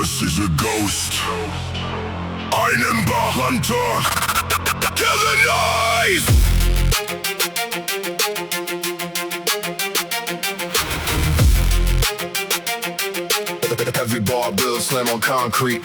This is a ghost. Einen Hunter. Kill the noise! Every bar build slam on concrete.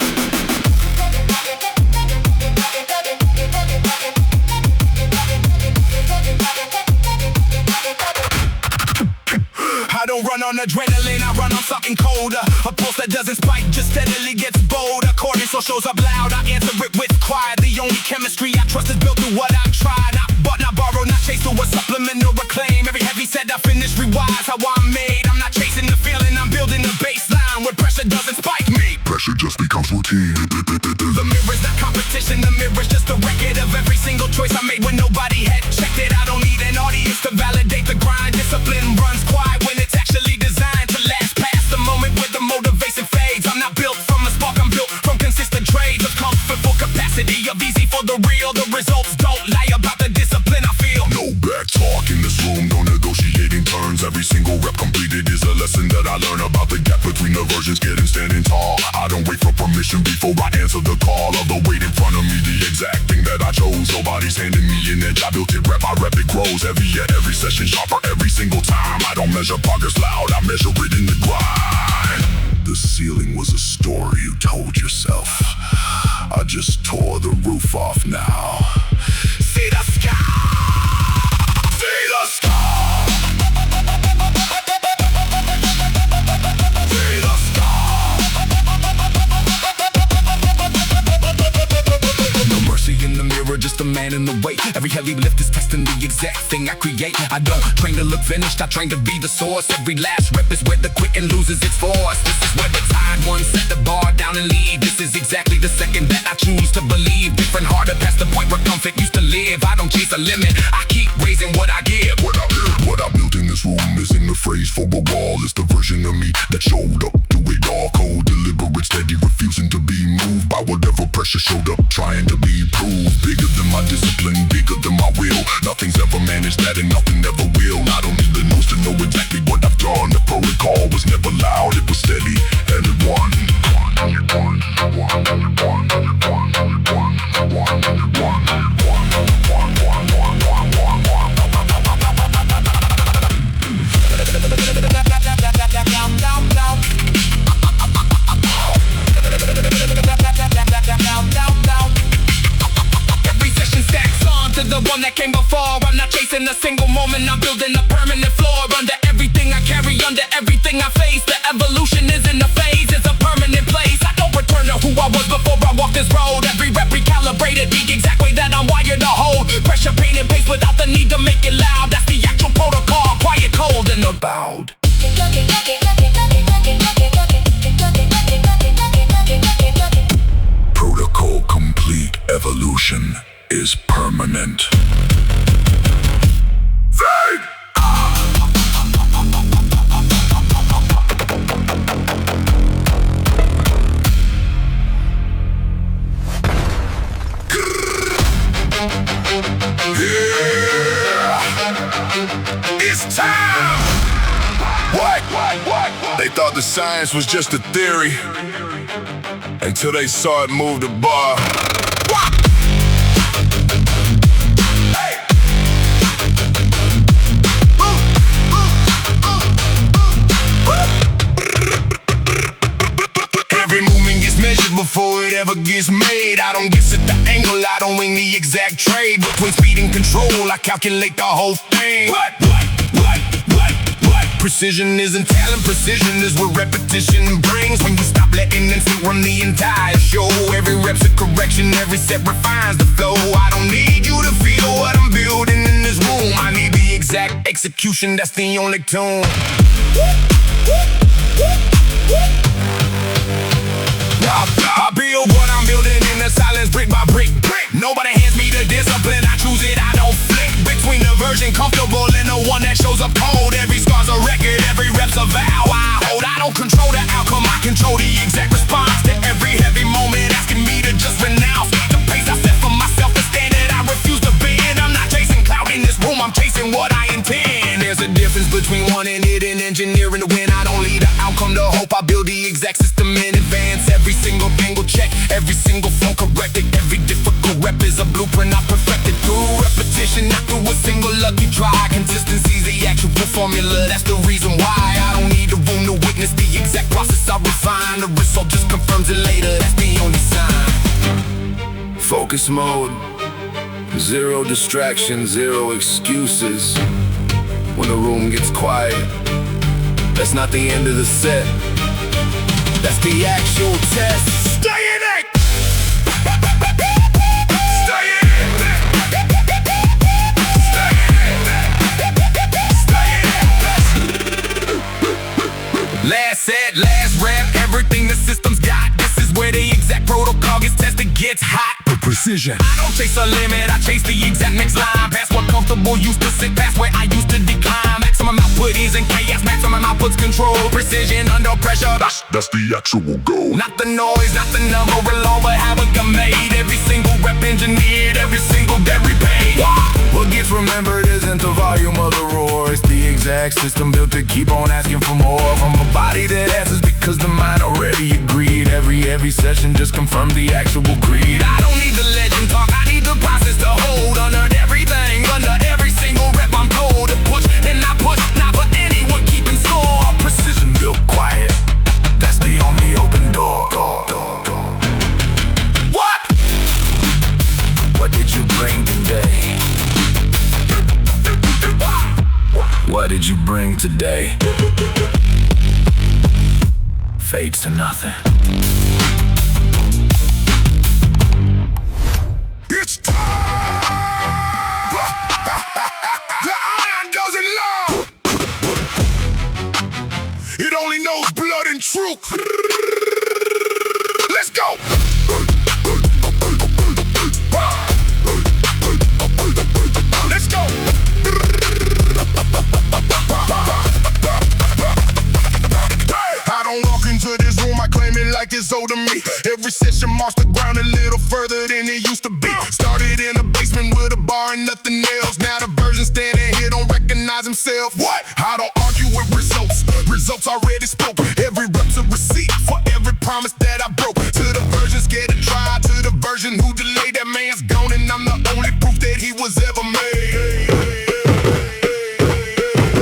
I don't run on adrenaline, I run on something colder. A pulse that doesn't spike, just steadily gets bolder. Cortisol shows up loud, I answer it with quiet. The only chemistry I trust is built through what I've tried. Not bought, not borrowed, not chased through a supplement or a claim. Every heavy set I finish rewise how I'm made. I'm not chasing the feeling, I'm building a baseline where pressure doesn't spike me. Pressure just becomes routine. The mirror's not competition, the mirror's just a record of every single choice I made when nobody had checked it. I don't need an audience to validate the grind. Discipline runs quiet when it's actually designed to last past the moment where the motivation fades. I'm not built from a spark, I'm built from consistent trades of comfortable capacity, of easy for the real. The results don't lie about the discipline I feel. No back talk in this room, no negotiating terms. Every single rep completed is a lesson that I learn about the gap between the versions getting standing tall. I don't wait for permission before I answer the call of the weight in front of me, the exact thing that I chose. Nobody's handing me an edge, I built it rep by rep, it grows heavier every session, sharper every single time. I don't measure progress loud, I measure it in the grind. The ceiling was a story you told yourself. I just tore the roof off now. See the sky, See the sky. See the sky. no mercy in the mirror, just a man in the way. Every heavy lift is testing the exact thing I create. I don't train to look finished, I train to be the source. Every last rep is where the quitting loses its force. This is where the tired ones set the bar down and leave. This is exactly the second that I choose to believe. Different, harder, past the point where comfort used to live. I don't chase a limit, I keep raising what I give. What I built in this room isn't a phrase for a wall. It's the version of me that showed up to it all. Cold, deliberate, steady, refusing to be moved by whatever pressure showed up, trying to be proved. Bigger than my discipline, bigger than my will. Nothing's ever managed that and nothing ever will. I don't need the news to know exactly what I've done. The protocol was never loud, it was steady, and it won. Every session stacks on to the one that came before. I'm not chasing a single moment, I'm building a permanent floor. Under everything I carry, under everything I face, the evolution isn't a phase, it's a permanent place. I don't return to who I was before I walked this road. Every rep recalibrated, the exact way that I'm wired to hold. Pressure, pain, and pace without the need to make it loud. That's the actual protocol, quiet, cold, and unbowed. Protocol complete, evolution is permanent. Fade! It's time! What? They thought the science was just a theory until they saw it move the bar. Every movement gets measured before it ever gets made. I don't guess at the angle, I don't wing the exact trade. Between speed and control, I calculate the whole thing. What? Precision isn't talent, precision is what repetition brings. When you stop letting instinct run the entire show. Every rep's a correction, every step refines the flow. I don't need you to feel what I'm building in this room. I need the exact execution, that's the only tune. I build what I'm building in the silence, brick by brick. Nobody hands me the discipline, I choose it, I don't flick. Between the version comfortable and the one that shows up cold. Every scar's a record, every rep's a vow I hold. I don't control the outcome, I control the exact response to every heavy moment, asking me to just renounce the pace I set for myself, the standard I refuse to bend. I'm not chasing clout in this room, I'm chasing what I intend. There's a difference between wanting it and engineering to win. I don't lead the outcome to hope, I build the exact system in advance. Every every single phone corrected. Every difficult rep is a blueprint I perfected through repetition, not through a single lucky try. Consistency's the actual formula, that's the reason why I don't need a room to witness the exact process I refine. The result just confirms it later, that's the only sign. Focus mode, zero distractions, zero excuses. When the room gets quiet, that's not the end of the set, that's the actual test. Stay in it! Stay in it! Stay in it! Stay in it! Last set, last rep, everything the system's got. This is where the exact protocol gets tested, gets hot. Precision. I don't chase a limit, I chase the exact next line. Past what comfortable used to sit, past where I used to decline. Maximum output is in chaos, maximum output's control. Precision under pressure, That's the actual goal. not the noise, not the number alone, but how it got made. Every single rep engineered, every single debt repaid. What gets remembered isn't the volume of the roar, it's the exact system built to keep on asking for more. From a body that answers because the mind already agreed. Every session just confirmed the actual creed. I don't need the legend talk, I need the process to hold. Under everything, under every single rep I'm told to push, and I push, not for anyone keeping score. Precision built quiet, that's the only open door. What? What did you bring today? What did you bring today? Fades to nothing. It's time! The iron doesn't lie! It only knows blood and truth! Let's go! Let's go! I don't walk into this room, I claim it like it's owed to me. Every session marks the ground a little further than it used to be. Started in a basement with a bar and nothing else. Now the version standing here don't recognize himself. What? I don't argue with results. Results already spoke. Every rep's a receipt for every promise that I broke. To the version scared to try, to the version who delayed, that man's gone, and I'm the only proof that he was ever made.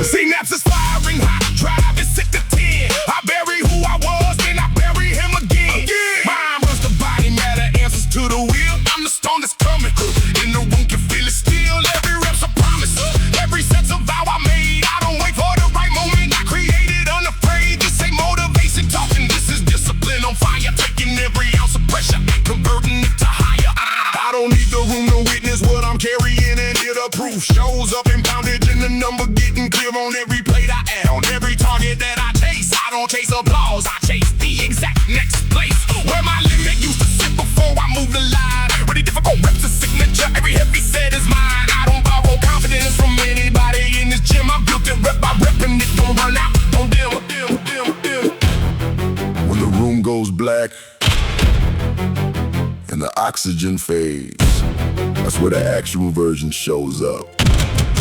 Synapses firing hot, drive is sick to 10. I bury who I was, then I bury him again. Mind runs the body, matter answers to the wheel. I'm the stone that's coming. In the room can feel it still. Every rep's a promise. Every set's a vow I made. I don't wait for the right moment. I created unafraid. This ain't motivation talking. This is discipline on fire. Taking every ounce of pressure and converting it to higher. I don't need the room to witness what I'm carrying, and it a proof. Shows up in poundage and the number getting clear on every plate I add. On every target that I chase, I don't chase applause, I chase the exact next place. Where my limit used to sit before I move the line. Really difficult reps a signature, every heavy set is mine. I don't borrow confidence from anybody in this gym. I built it rep by rep and it don't run out, don't dim. When the room goes black and the oxygen fades, that's where the actual version shows up.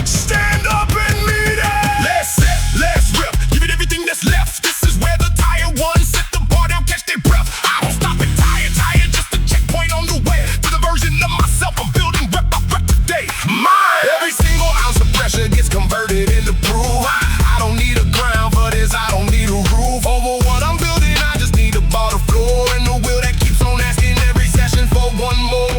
Stand up and meet it! Last set, last rep, give it everything that's left. This is where the tired ones set the bar down, catch their breath. I don't stop it, tired, just a checkpoint on the way to the version of myself I'm building rep by rep today. Mine! Every single ounce of pressure gets converted into proof. I don't need a ground for this, I don't need a roof. Over what I'm building, I just need a bar to floor and the wheel that keeps on asking every session for one more.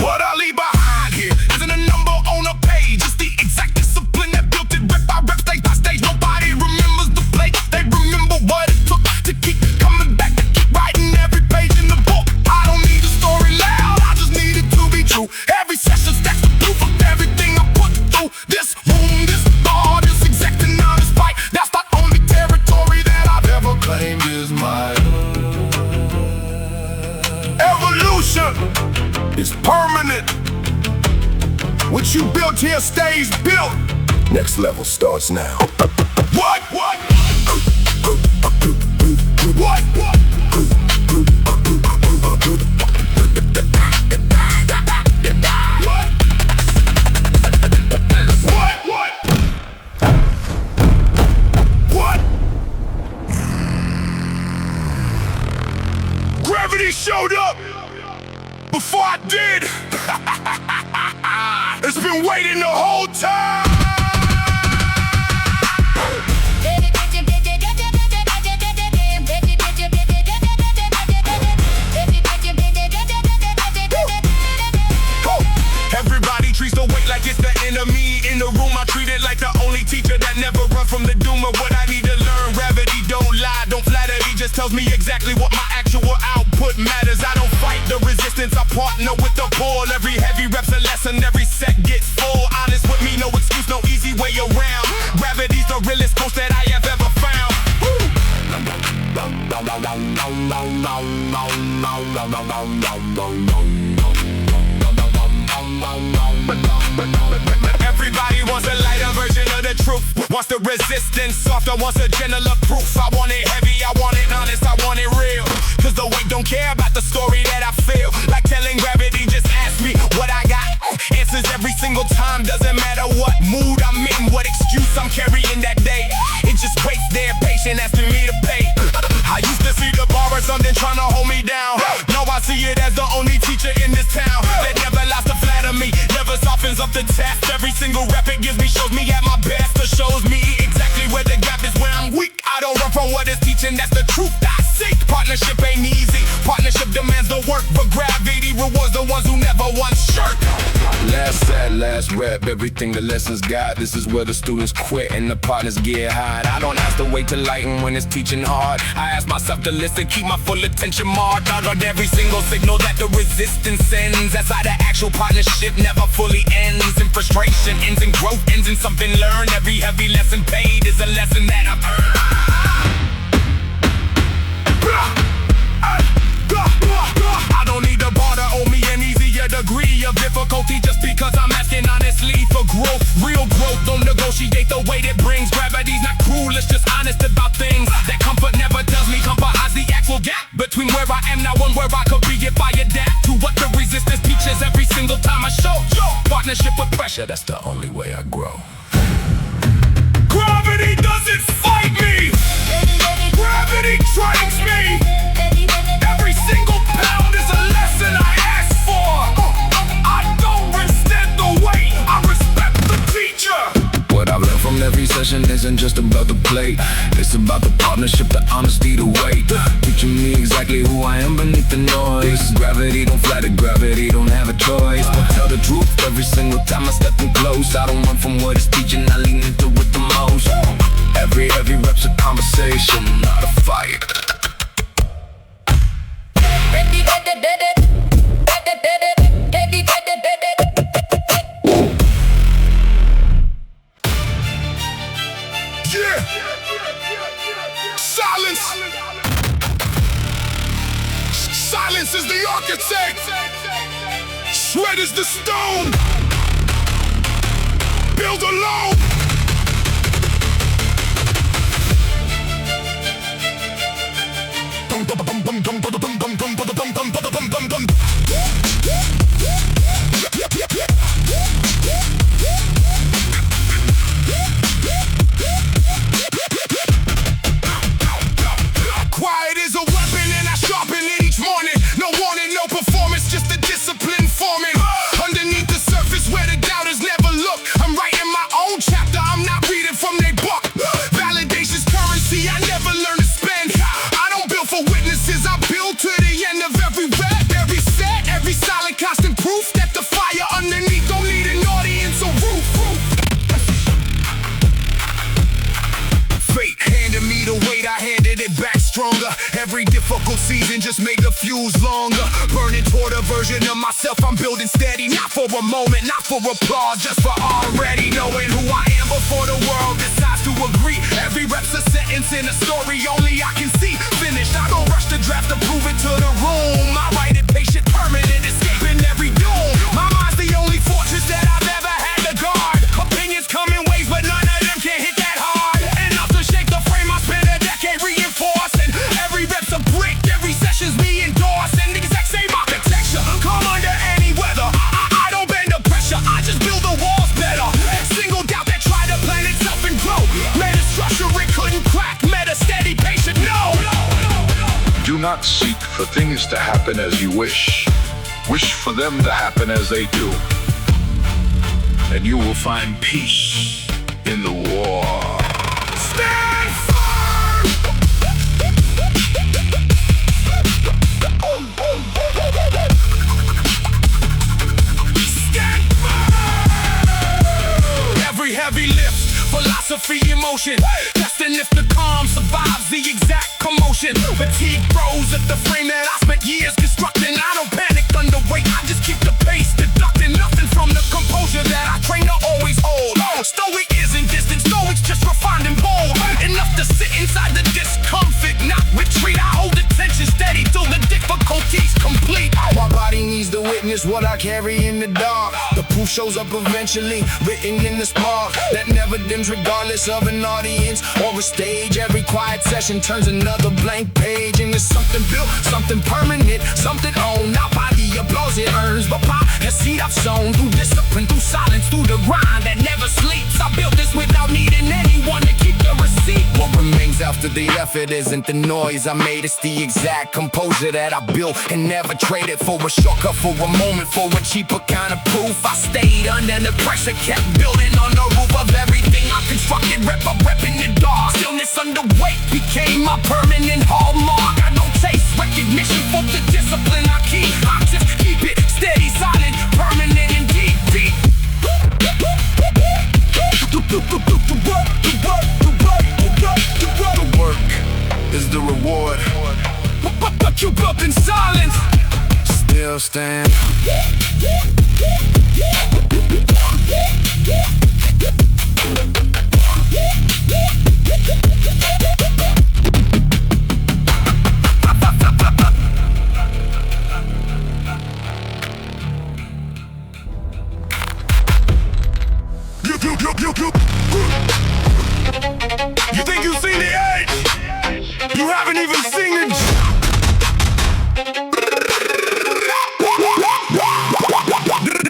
What I leave behind here isn't a number on a page. It's the exact discipline that built it rep by rep, stage by stage. Nobody remembers the play, they remember what it took to keep coming back, to keep writing every page in the book. I don't need a story loud, I just need it to be true. Every session stacks the proof of everything I put through. This room, this bar, this exact and honest fight, that's the only territory that I've ever claimed is mine. Evolution is permanent. What you built here stays built. Next level starts now. What? What? What? has been waiting the whole time. Everybody treats the weight like it's the enemy. In the room, I treat it like the only teacher that never run from the doom of what I need to learn. Gravity don't lie, don't flatter. He just tells me exactly what my actual output matters. I don't fight the resistance, I partner with the pull. Every heavy rep's a lesson, every set gets full. Honest with me, no excuse, no easy way around. Gravity's the realest coast that I have ever found. Everybody wants a lighter version of the truth. Wants the resistance softer, wants a gentler proof. I want it heavy, I want it honest, I want it real. Cause the weight don't care about the story that I feel. Like telling gravity, just ask me what I got. Answers every single time, doesn't matter what mood I'm in, what excuse I'm carrying that day. It just waits there, patient, asking me to pay. I used to see the bar or something trying to hold me down. Now I see it as the only teacher in this town that never lost to flatter me, never softens up the test. Every single rep it gives me shows me at my best, or shows me exactly where the gap is when I'm weak. I don't run from what is teaching, that's the truth I seek. Partnership ain't easy, partnership demands the work, but gravity rewards the ones who never once shirk. Last set, last rep, everything the lessons got. This is where the students quit and the partners get hot. I don't have to wait to lighten when it's teaching hard. I ask myself to listen, keep my full attention marked. I got every single signal that the resistance sends. That's how the actual partnership never fully ends. And frustration ends in growth, ends in something learned. Every heavy lesson paid is a lesson that I've earned. I don't need a bar to owe me an easier degree of difficulty just because I'm asking honestly for growth. Real growth, don't negotiate the weight it brings. Gravity's not cruel, it's just honest about things. That comfort never tells me comfort hides the actual gap between where I am now and where I could be if I adapt to what the resistance teaches every single time I show. Partnership with pressure, that's the only way I grow. Gravity doesn't fight me. Gravity trains me. Every single pound is a lesson I asked for. I don't resent the weight, I respect the teacher. What I've learned from every session isn't just about the plate. It's about the partnership, the honesty, the weight. Teaching me exactly who I am beneath the noise. Gravity don't flatter, gravity don't have a choice. But tell the truth every single time I step in close. I don't run from what it's teaching, I lean into it the most. Every rep's a conversation, not a fight. Yeah! Silence! Silence is the architect! Shred is the stone! Build alone! Quiet is a weapon and I sharpen it each morning. No warning, no performance, just the discipline forming. Underneath the surface where the doubters never look, I'm writing my own chapter, I'm not reading from their book. Validation's currency, I never learn to spend. I don't build for witnesses, I build to the end of every rep, every set, every silent constant proof that the fire underneath don't need an audience or roof. Fate handed me the weight, I handed it back stronger. Every difficult season just made the fuse longer. Burning toward a version of myself I'm building steady. Not for a moment, not for applause, just for already knowing who I am before the world decides to agree. Every rep's a sentence in a story only I can see. Finished, I don't rush the draft to prove it to the room. I write it patient, permanent, escaping every doom. My mind's the only fortress that I've ever had to guard. Opinions come in waves, but none of them can hit that hard. Enough to shake the frame I spent a decade reinforcing. Every rep's a brick, every session's me endorsing. The exact same architecture, come under any weather. I don't bend the pressure, I just build the walls better. Single doubt that tried to plant itself and grow. Made a structure it couldn't crack, met a steady patient, no. Do not seek for things to happen as you wish. Wish for them to happen as they do. and you will find peace in the war. Stand firm! Stand firm! Every heavy lift, philosophy in motion. Testing if the calm survives the exact commotion. Fatigue grows at the frame that I spent years constructing. I don't panic under weight, I just keep the pace, deducting nothing from the composure that I train to always hold. Stoic isn't distant, stoic's just refined and bold. Enough to sit inside the discomfort, not retreat. I hold the tension steady till the difficulty's complete. My body needs to witness what I carry in the dark. The proof shows up eventually, written in the spark that never dims regardless of an audience or a stage. Every quiet session turns another blank page into something built, something permanent, something owned. Not by the applause it earns, but by the seed I've sown. Through discipline, through silence, through the grind that never sleeps. I built this without needing anyone to keep the receipt. What remains after the effort isn't the noise I made, it's the exact composure that I built and never traded for a shortcut, for a moment, for a cheaper kind of proof. I stayed under the pressure, kept building on the roof of everything I constructed, rep by rep in the dark. Stillness under weight became my permanent hallmark. I don't chase recognition for the discipline I keep. I just keep it steady, silent, permanent and deep. The work is the reward, but you built in silence still stand. You think you've seen the edge? You haven't even seen it.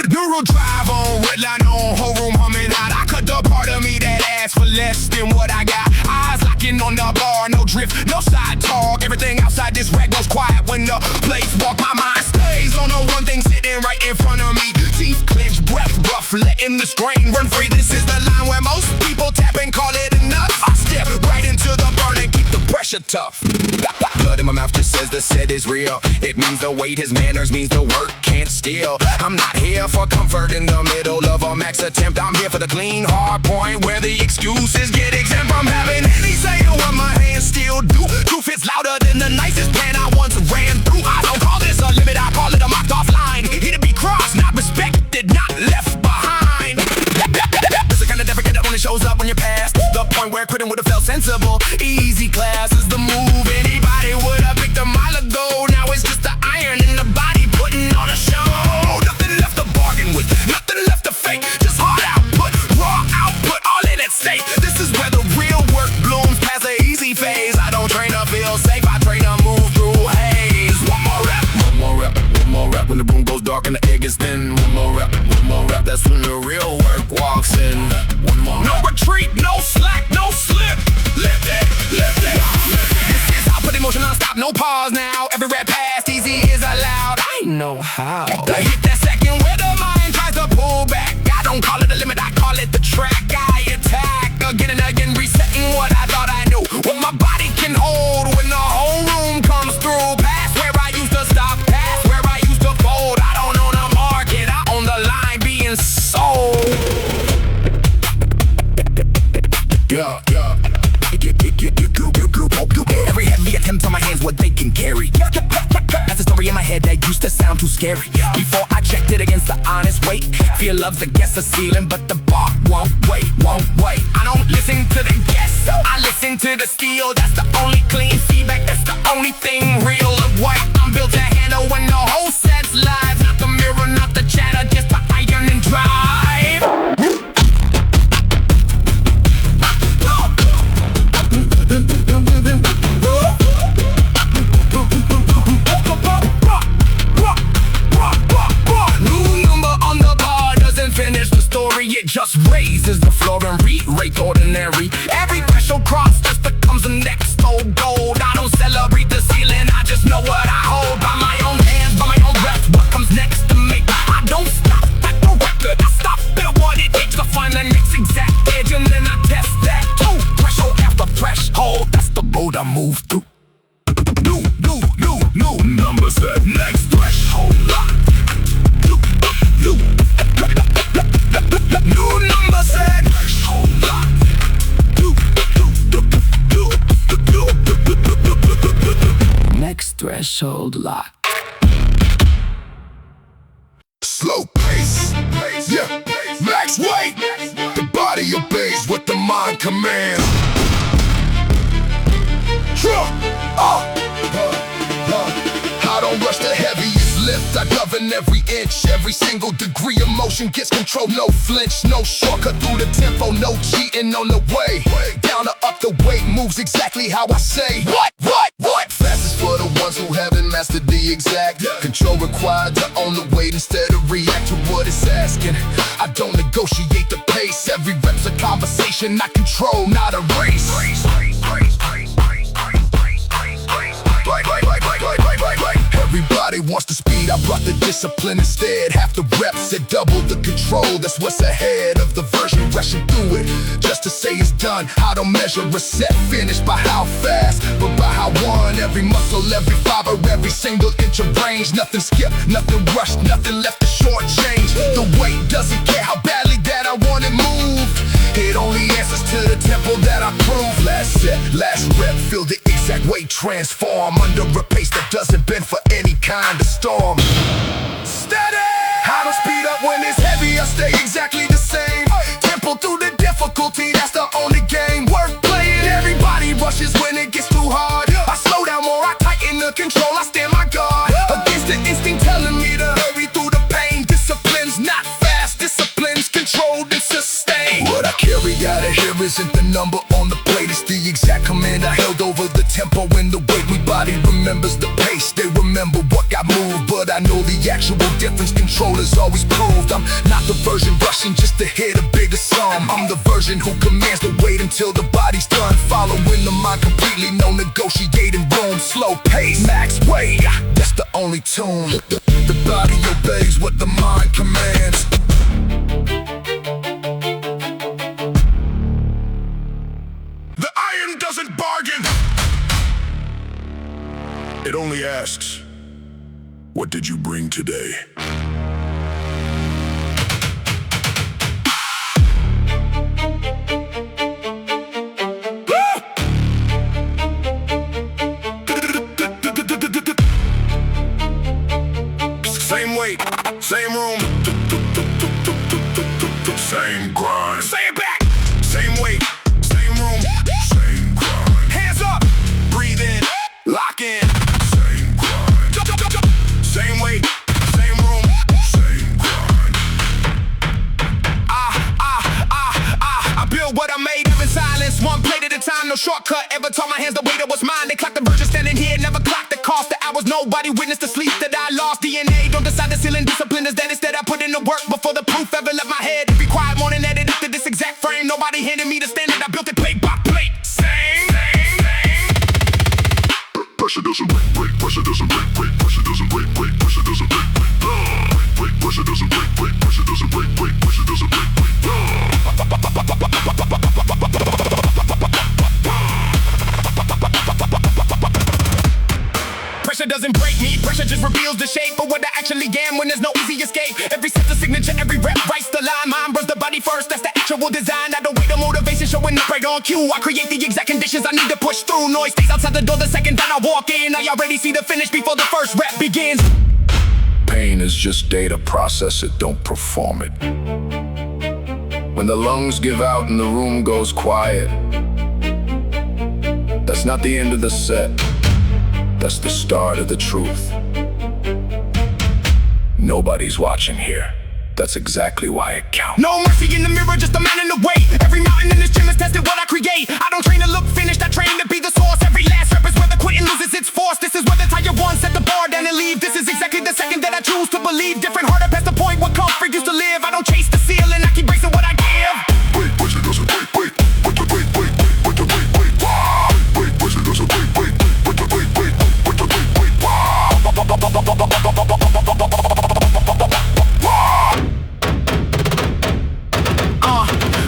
Neural drive on, red line on, whole room humming hot. I cut the part of me that asks for less than what I got. Eyes locking on the bar, no drift, no side talk. Everything outside this rack goes quiet when the place walk. My mind stays on the one thing sitting right in front of me. Teeth clenched, breath rough, letting the strain run free. This is the line where most people tap and call it enough. I step right into the burn and keep the pressure tough. Blood in my mouth just says the set is real. It means the weight, his manners means the work can't steal. I'm not here for comfort in the middle of a max attempt. I'm here for the clean, hard point where the excuses get exempt from having any say to what my hands still do. Truth is louder than the nicest plan I once ran through. I don't call this a limit, I call it a mocked off line. Here to be crossed, not respected, not left behind. It's the kind of defecate that only shows up when you pass the point where quitting would have felt sensible. Easy class is the move anybody would have picked a mile ago. Now it's just the iron in the body putting on a show. Nothing left to bargain with, nothing left to fake. Just hard output, raw output, all in at stake. This is where the real work blooms past the easy phase. I don't train to feel safe, I train to move through haze. One more rep, one more rep, one more rep. When the room goes dark and the egg is thin. One more rep, one more rep. That's when the real work walks in. One more No retreat, no slack, no slip. Lift it, lift it, lift it. This is how I put emotion on stop, no pause now. Every rep past easy is allowed. I know how. I hit that second where the mind tries to pull back. I don't call it a limit, I call it the track. I attack again and again, resetting what I thought I knew. What my body can hold when the whole room comes through. Past where I used to stop, past where I used to fold. I don't own a market, I own the line being sold. Yeah, yeah. Every heavy attempt on my hands, what they can carry. That's a story in my head that used to sound too scary. Before I checked it against the honest weight. Fear loves against the ceiling, but the bar won't wait, won't wait. I don't listen to the guess, I listen to the steel. That's the only clean feedback, that's the only thing real of white. I'm built to handle when the whole set's live. Not the mirror, not the chatter, just the iron and drive. It just raises the floor and re-rate ordinary. Every threshold cross just becomes the next old gold. I don't celebrate the ceiling, I just know what I hold. By my own hands, by my own breath, what comes next to me. I don't stop at the record, I stop at what it threshold locked. Slow pace, yeah, max weight. The body obeys what the mind commands. I don't rush the heaviest lift. I govern every inch, every single degree of motion gets control. No flinch, no shortcut through the tempo, no cheating on the way. Down or up, the weight moves exactly how I say. What? Fastest for the ones who haven't mastered the exact control required to own the weight instead of react to what it's asking. I don't negotiate the pace. Every rep's a conversation I control, not a race. Everybody wants the speed, I brought the discipline instead. Half the reps at double the control. That's what's ahead of the version rushing through it just to say it's done. I don't measure a set finish by how fast, but by how won. Every muscle, every fiber, every single inch of range. Nothing skipped, nothing rushed, nothing left to shortchange. The weight doesn't care how badly that I want it moved. It only answers to the tempo that I prove. Last set, last rep, feel the exact weight transform under a pace that doesn't bend for any kind of storm. Steady! I don't speed up when it's heavy, I stay exactly the same. Tempo through the difficulty, that's the only game worth playing. Everybody rushes when it gets too hard. I slow down more, I tighten the control, I stand my guard against the instinct telling me to hurry through the pain. Discipline's not fast, discipline's controlled and sustained. What I carry out of here isn't the number on the plate, it's the exact command I held over the tempo and the weight. My body remembers the pace, they remember what got moved, but I know the actual difference. Controllers always proved I'm not the version rushing just to hit a bigger sum. I'm the version who commands the weight until the body's done. Following the mind completely, no negotiating room. Slow pace, max weight, that's the only tune. The body obeys what the mind commands. The iron doesn't bargain. It only asks, what did you bring today? Same weight, same room, same grind. Say it back. Same weight, same room, same grind. Hands up, breathe in, lock in. Same grind. Same weight, same room, same grind. I build what I made up in silence, one plate at a time, no shortcut. Ever taught my hands the way that was mine. They clocked the version standing here, never clocked the cost. The hours nobody witnessed the sleep that I lost. DNA don't decide the ceiling, discipline is that instead I put in the work before the proof ever left my head. It required more than edited to this exact frame. Nobody handed me the standard, I built it plate by plate. Same. Pressure doesn't break, pressure doesn't break, pressure doesn't break, pressure doesn't break, pressure doesn't break, pressure doesn't break, pressure doesn't break. Pressure doesn't break me, pressure just reveals the shape of what I actually am when there's no easy escape. Every set's a signature, every rep writes the line. Mine runs the body first, that's the actual design. I don't wait the motivation showing up right on cue. I create the exact conditions I need to push through. Noise stays outside the door the second that I walk in. I already see the finish before the first rep begins. Pain is just data, process it, don't perform it. When the lungs give out and the room goes quiet, that's not the end of the set. That's the start of the truth. Nobody's watching here. That's exactly why it counts. No mercy in the mirror, just a man in the way. Every mountain in this gym is tested what I create. I don't train to look finished, I train to be the source. Every last rep is where the quitting loses its force. This is where the tiger one set the bar down and leave. This is exactly the second that I choose to believe. Different harder past the point where comfort used to live. I don't chase the ceiling, I keep bracing what I give. Wait, pressure doesn't wait, wait, wait, wait, wait, wait, wait, wait, wait, wait, pressure doesn't wait, wait, wait, wait, wait, wait, wait, wait, wait,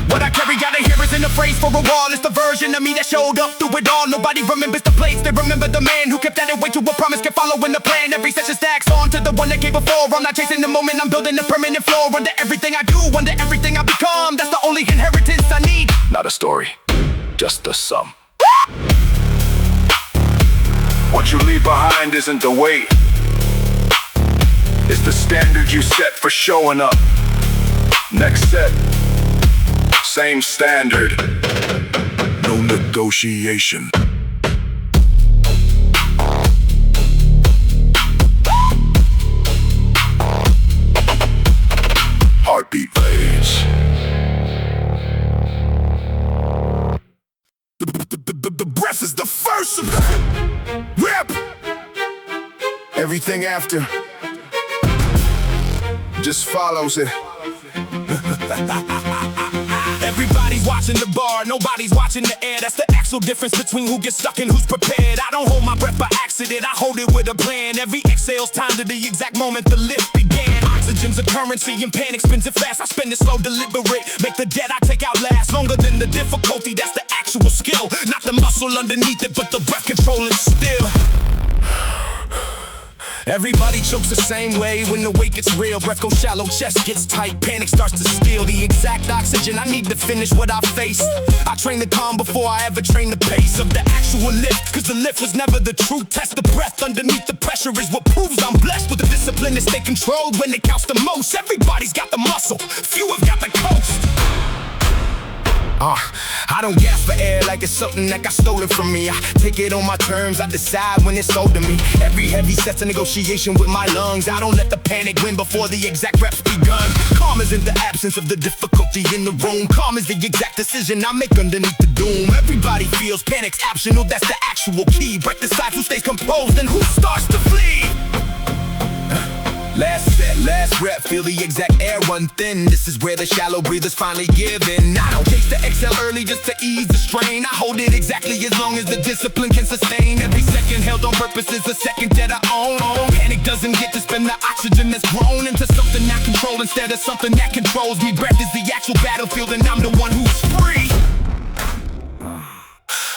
what I carry out of here isn't a phrase for a wall. It's the version of me that showed up through it all. Nobody remembers the place, they remember the man who kept at it way to a promise, kept following the plan. Every session stacks on to the one that came before. I'm not chasing the moment, I'm building a permanent floor. Under everything I do, under everything I become. That's the only inheritance I need. Not a story, just the sum. What you leave behind isn't the weight, it's the standard you set for showing up. Next set, same standard, no negotiation. Heartbeat fades. The breath is the first rep. Everything after just follows it. Everybody's watching the bar, nobody's watching the air. That's the actual difference between who gets stuck and who's prepared. I don't hold my breath by accident, I hold it with a plan. Every exhale's timed to the exact moment the lift began. Oxygen's a currency and panic spins it fast. I spend it slow, deliberate, make the debt I take out last. Longer than the difficulty, that's the actual skill. Not the muscle underneath it, but the breath controlling still. Everybody chokes the same way when the weight gets real. Breath goes shallow, chest gets tight, panic starts to steal the exact oxygen I need to finish what I face. I train the calm before I ever train the pace of the actual lift, cause the lift was never the true test. The breath underneath the pressure is what proves I'm blessed with the discipline to stay controlled when it counts the most. Everybody's got the muscle, few have got the coast. I don't gasp for air like it's something that got stolen from me. I take it on my terms, I decide when it's sold to me. Every heavy set's a negotiation with my lungs. I don't let the panic win before the exact reps begun. Calm isn't the absence of the difficulty in the room. Calm is the exact decision I make underneath the doom. Everybody feels panic's optional, that's the actual key. Breath decides who stays composed and who starts to flee. Last set, last rep, feel the exact air run thin. This is where the shallow breathers finally give in. I don't chase the exhale early just to ease the strain. I hold it exactly as long as the discipline can sustain. Every second held on purpose is a second that I own. Panic doesn't get to spend the oxygen that's grown into something I control instead of something that controls me. Breath is the actual battlefield and I'm the one who's free.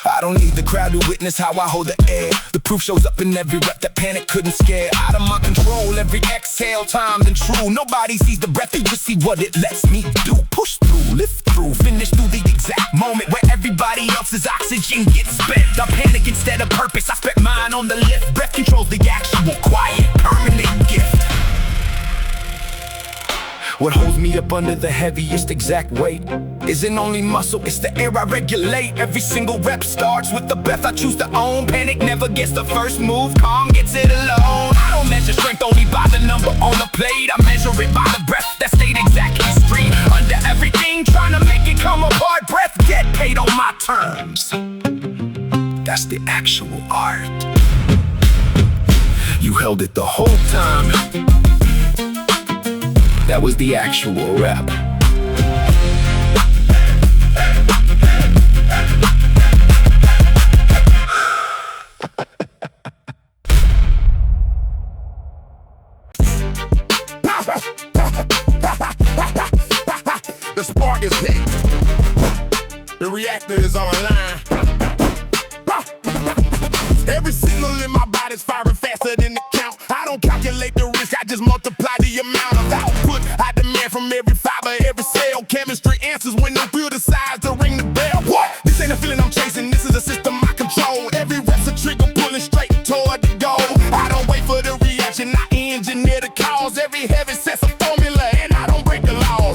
I don't need the crowd to witness how I hold the air. The proof shows up in every rep that panic couldn't scare. Out of my control, every exhale timed and true. Nobody sees the breath, they just see what it lets me do. Push through, lift through, finish through the exact moment where everybody else's oxygen gets spent. I panic instead of purpose, I spent mine on the lift. Breath controls the actual quiet, permanent gift. What holds me up under the heaviest exact weight isn't only muscle, it's the air I regulate. Every single rep starts with the breath I choose to own. Panic never gets the first move, calm gets it alone. I don't measure strength only by the number on the plate. I measure it by the breath that stayed exactly straight. Under everything, trying to make it come apart. Breath get paid on my terms. That's the actual art. You held it the whole time. That was the actual rep. The spark is hit. The reactor is online. Every signal in my body's firing faster than the count. I don't calculate the risk, I just multiply the amount of output I demand from every fiber, every cell. Chemistry answers when the wheel decides to ring the bell. What? This ain't a feeling I'm chasing, this is a system I control. Every rep's a trigger pulling straight toward the goal. I don't wait for the reaction, I engineer the cause. Every heavy set's a formula and I don't break the laws.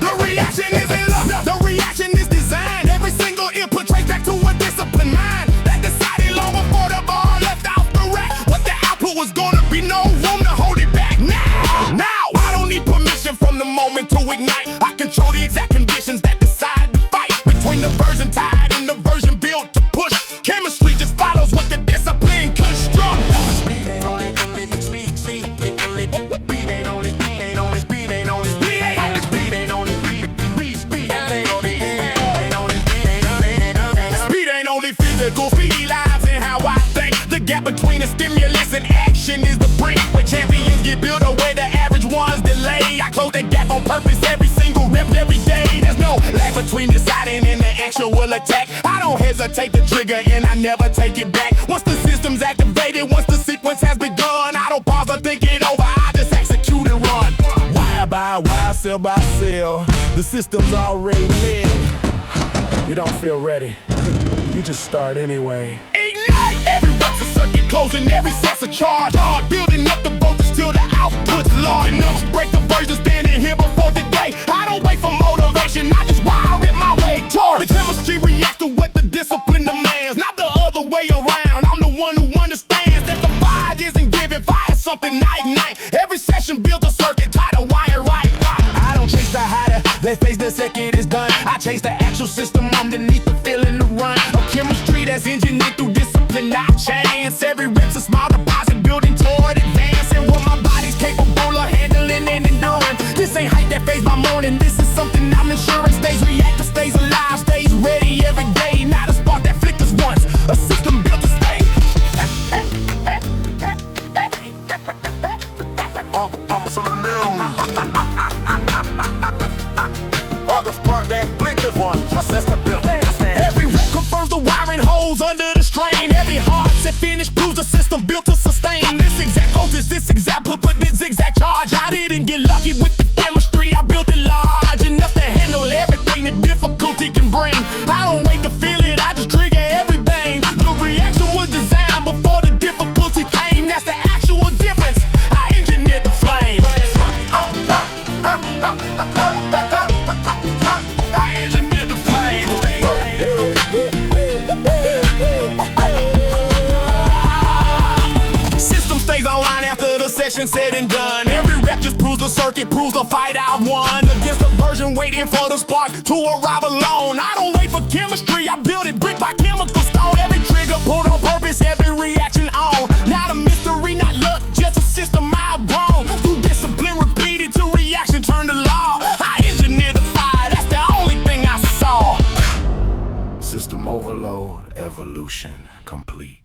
The reaction is in love, the reaction is designed. Every single input traces back to a disciplined mind that decided long before the ball left off the rack what the output was gonna be. No room to hold it back. Now I don't need permission from the moment to ignite. I control the exact conditions that decide to fight between the version tied and the version built to push. Chemistry just follows what the discipline construct. Speed ain't only speed, speed ain't only speed ain't only speed ain't only speed ain't only speed ain't only speed ain't only speed speed ain't only speed ain't only physical. Speed lives in how I think. The gap between a stimulus and action is the brink where champions get built or where the average ones delay. I close that gap on purpose every single rep every day. There's no lag between deciding and the actual attack. I don't hesitate to trigger and I never take it back. Once the system's activated, once the sequence has begun, I don't pause or think it over, I just execute and run. Wire by wire, cell by cell, the system's already lit. You don't feel ready, you just start anyway. Ignite! circuit closing, every set's a charge. Hard building up the voltage till the output's large enough. Break the version standing here before today. I don't wait for motivation, I just wire it my way toward. The chemistry reacts to what the discipline demands, not the other way around. I'm the one who understands that the fire isn't giving fire something night. Every session builds a circuit, tie the wire right. I don't chase the hider, let's face the second is done. I chase the actual system underneath the feeling to run. A chemistry that's engineered through discipline, not chance. Every rep's a small deposit building toward advancing what my body's capable of handling and enduring. This ain't hype that fades my morning, this is something I'm ensuring stays reactive, stays alive, stays ready every day. Not a spark that flickers once, a system built to stay. The spark that flickers once, that's the build. Every rep confirms the wiring holds under the strain. Every hard set finish proves the system built to sustain. This exact voltage, this exact put this exact charge. I didn't get lucky with the chemistry, I built it large enough to handle everything that difficulty can bring. I don't wait to feel it, I just trigger everything. The reaction was designed before the difficulty came. That's the actual difference, I engineered the flame. I engineered the flame. System stays online after the session said and done. Every rep just proves the circuit, proves the fight I won. Against the version waiting for the spark to arrive alone. I don't wait for chemistry, I build it brick by chemical stone. Every trigger pulled on purpose, every reaction on. Not a mystery, not luck, just a system I've grown. Through discipline repeated to reaction turn to law. I engineered the fire, that's the only thing I saw. System overload, evolution complete.